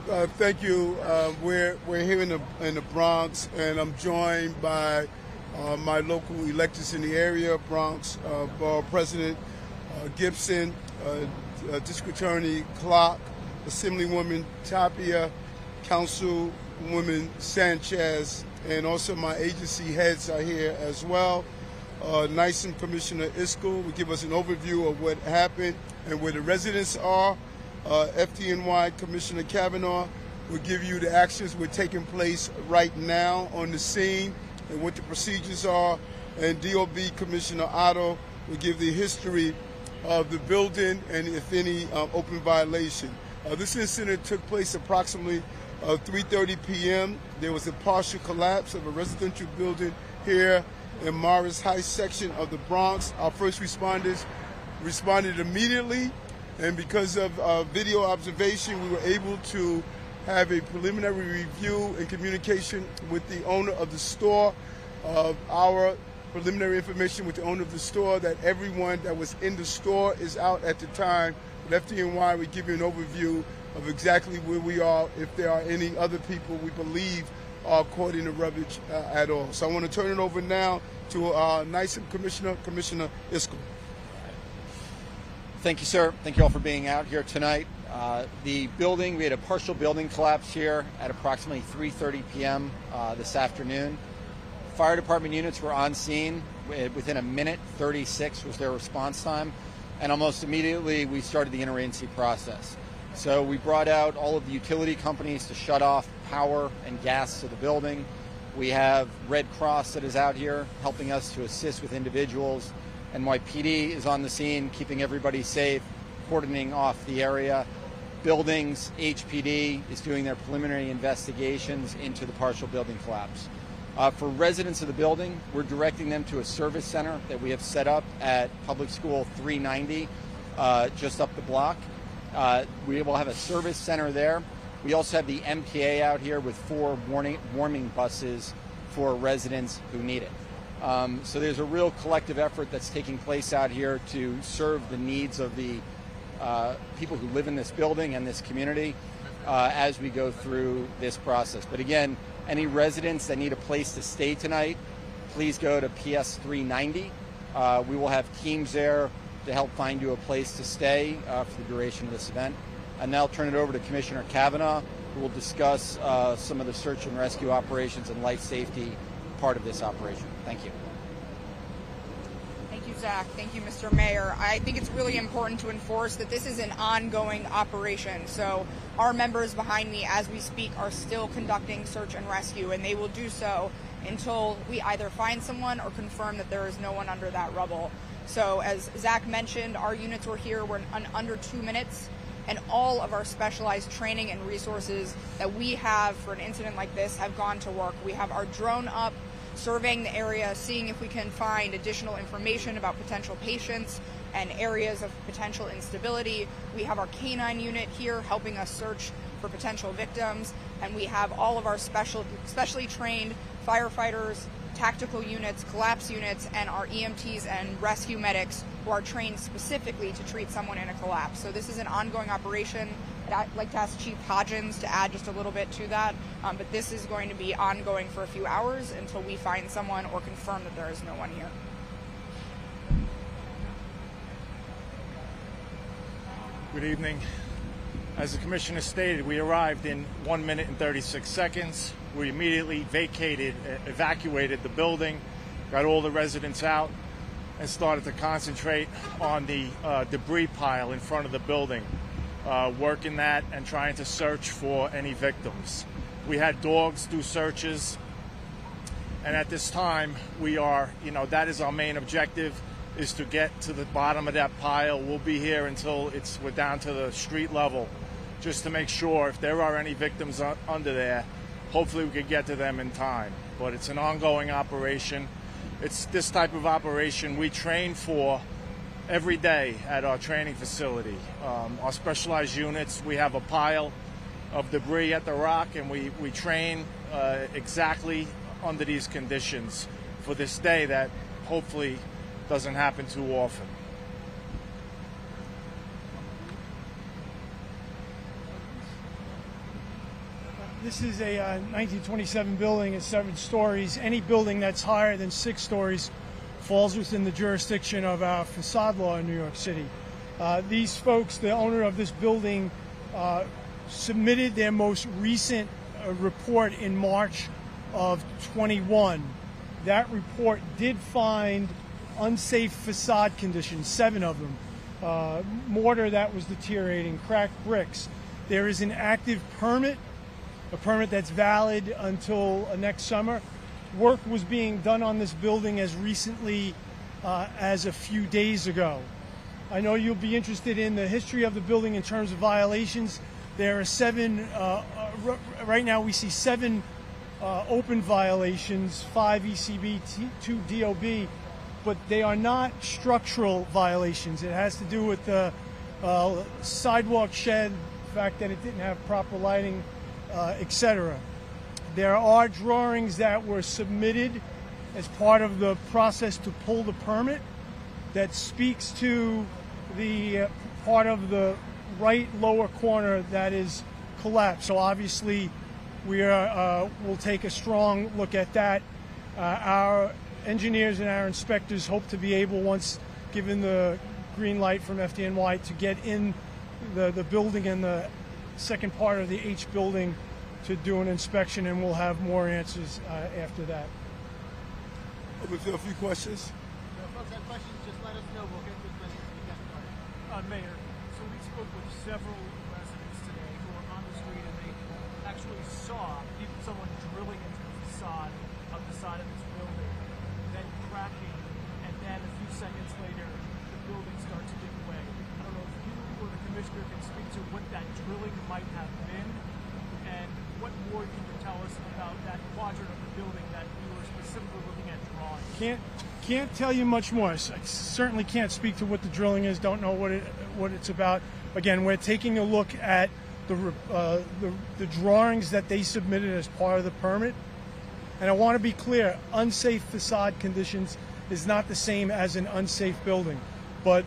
Thank you. We're here in the Bronx, and I'm joined by my local electeds in the area: Bronx Borough President Gibson, District Attorney Clark, Assemblywoman Tapia, Councilwoman Sanchez, and also my agency heads are here as well. NYCOM Commissioner Iskel will give us an overview of what happened and where the residents are. FDNY Commissioner Kavanagh will give you the actions that are taking place right now on the scene and what the procedures are. And DOB Commissioner Otto will give the history of the building and if any open violation. This incident took place approximately 3:30 p.m. There was a partial collapse of a residential building here in Morris Heights section of the Bronx. Our first responders responded immediately, and because of video observation, we were able to have a preliminary review and communication with the owner of the store. Our preliminary information with the owner of the store that everyone that was in the store is out at the time. At FDNY, we give you an overview of exactly where we are, if there are any other people we believe are caught in the rubbish at all. So I want to turn it over now to our NYCOM Commissioner, Commissioner Iskel. Thank you, sir. Thank you all for being out here tonight. The building, we had a partial building collapse here at approximately 3:30 p.m. This afternoon. Fire department units were on scene within a minute. 36 was their response time, and almost immediately we started the interagency process. So we brought out all of the utility companies to shut off power and gas to the building. We have Red Cross that is out here helping us to assist with individuals. NYPD is on the scene, keeping everybody safe, cordoning off the area. Buildings, HPD is doing their preliminary investigations into the partial building collapse. For residents of the building, we're directing them to a service center that we have set up at Public School 390, just up the block. We will have a service center there. We also have the MTA out here with 4 warming buses for residents who need it. So there's a real collective effort that's taking place out here to serve the needs of the people who live in this building and this community as we go through this process. But again, any residents that need a place to stay tonight, please go to PS 390. We will have teams there to help find you a place to stay for the duration of this event. And now I'll turn it over to Commissioner Kavanagh, who will discuss some of the search and rescue operations and life safety part of this operation. Thank you. Thank you, Zach. Thank you, Mr. Mayor. I think it's really important to enforce that this is an ongoing operation. So our members behind me as we speak are still conducting search and rescue, and they will do so until we either find someone or confirm that there is no one under that rubble. So as Zach mentioned, our units were here in under 2 minutes, and all of our specialized training and resources that we have for an incident like this have gone to work. We have our drone up, surveying the area, seeing if we can find additional information about potential patients and areas of potential instability. We have our canine unit here helping us search for potential victims, and we have all of our specially trained firefighters, tactical units, collapse units, and our EMTs and rescue medics who are trained specifically to treat someone in a collapse. So this is an ongoing operation. I'd like to ask Chief Hodgins to add just a little bit to that, but this is going to be ongoing for a few hours until we find someone or confirm that there is no one here. Good evening. As the Commissioner stated, we arrived in 1 minute and 36 seconds. We immediately evacuated the building, got all the residents out, and started to concentrate on the debris pile in front of the building, working that and trying to search for any victims. We had dogs do searches, and at this time, we are, that is our main objective, is to get to the bottom of that pile. We'll be here until we're down to the street level, just to make sure if there are any victims under there, hopefully we can get to them in time. But it's an ongoing operation. It's this type of operation we train for every day at our training facility. Our specialized units, we have a pile of debris at the rock, and we train exactly under these conditions for this day that hopefully doesn't happen too often. This is a 1927 building. It's 7 stories. Any building that's higher than 6 stories falls within the jurisdiction of our facade law in New York City. These folks, the owner of this building, submitted their most recent report in March of 21. That report did find unsafe facade conditions, 7 of them. Mortar that was deteriorating, cracked bricks. There is an active permit, a permit that's valid until next summer. Work was being done on this building as recently as a few days ago. I know you'll be interested in the history of the building in terms of violations. There are 7, right now we see 7 open violations, 5 ECB, 2 DOB, but they are not structural violations. It has to do with the sidewalk shed, the fact that it didn't have proper lighting, etc. There are drawings that were submitted as part of the process to pull the permit that speaks to the part of the right lower corner that is collapsed. So obviously we'll take a strong look at that. Our engineers and our inspectors hope to be able, once given the green light from FDNY, to get in the building and the second part of the H building to do an inspection, and we'll have more answers after that. Open to a few questions. If folks have questions, just let us know. We'll get to as many as we can. Mayor, so we spoke with several residents today who were on the street, and they actually saw someone drilling into the facade of the side of this building, then cracking, and then a few seconds later, the building starts to give way. I don't know if you or the commissioner can speak to what that drilling might have been, and what more can you tell us about that quadrant of the building that you were specifically looking at drawing? Can't tell you much more. I certainly can't speak to what the drilling is. Don't know what it's about. Again, we're taking a look at the drawings that they submitted as part of the permit. And I want to be clear: unsafe facade conditions is not the same as an unsafe building. But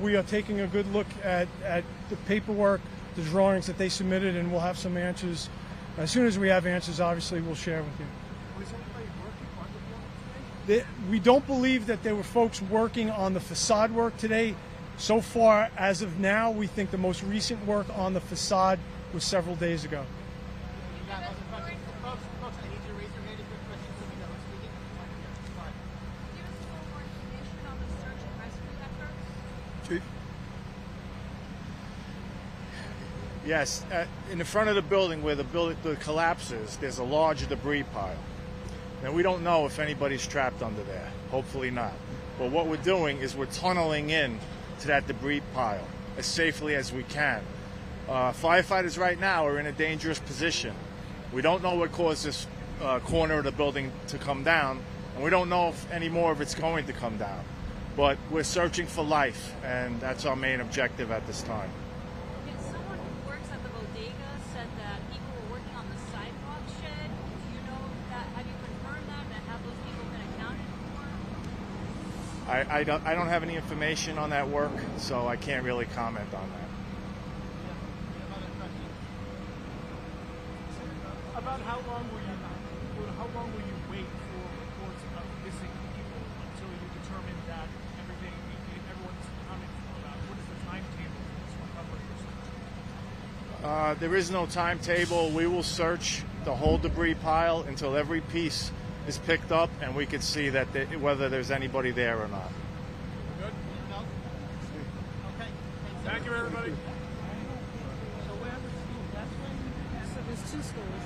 we are taking a good look at the paperwork, the drawings that they submitted, and we'll have some answers. As soon as we have answers, obviously, we'll share with you. Was anybody working on the building today? We don't believe that there were folks working on the facade work today. So far, as of now, we think the most recent work on the facade was several days ago. You got other questions? Folks, I need you to raise your hand if you have questions so we know who's speaking. Fine. Give us a little more information on the search and rescue efforts. Chief? Yes, in the front of the building where the collapses, there's a large debris pile. Now, we don't know if anybody's trapped under there. Hopefully not. But what we're doing is we're tunneling in to that debris pile as safely as we can. Firefighters right now are in a dangerous position. We don't know what caused this corner of the building to come down, and we don't know if any more of it's going to come down. But we're searching for life, and that's our main objective at this time. Okay, someone who works at the bodega said that people were working on the sidewalk shed. Do you know that? Have you confirmed that? And have those people been accounted for? I don't have any information on that work, so I can't really comment on that. About how long will you wait for reports of missing people until you determine that everyone's accounted for? What is the timetable for this recovery research? There is no timetable. We will search the whole debris pile until every piece is picked up and we can see that whether there's anybody there or not. Good? No? Okay. Thank you, everybody. So where was the school? That's when? So there's 2 schools.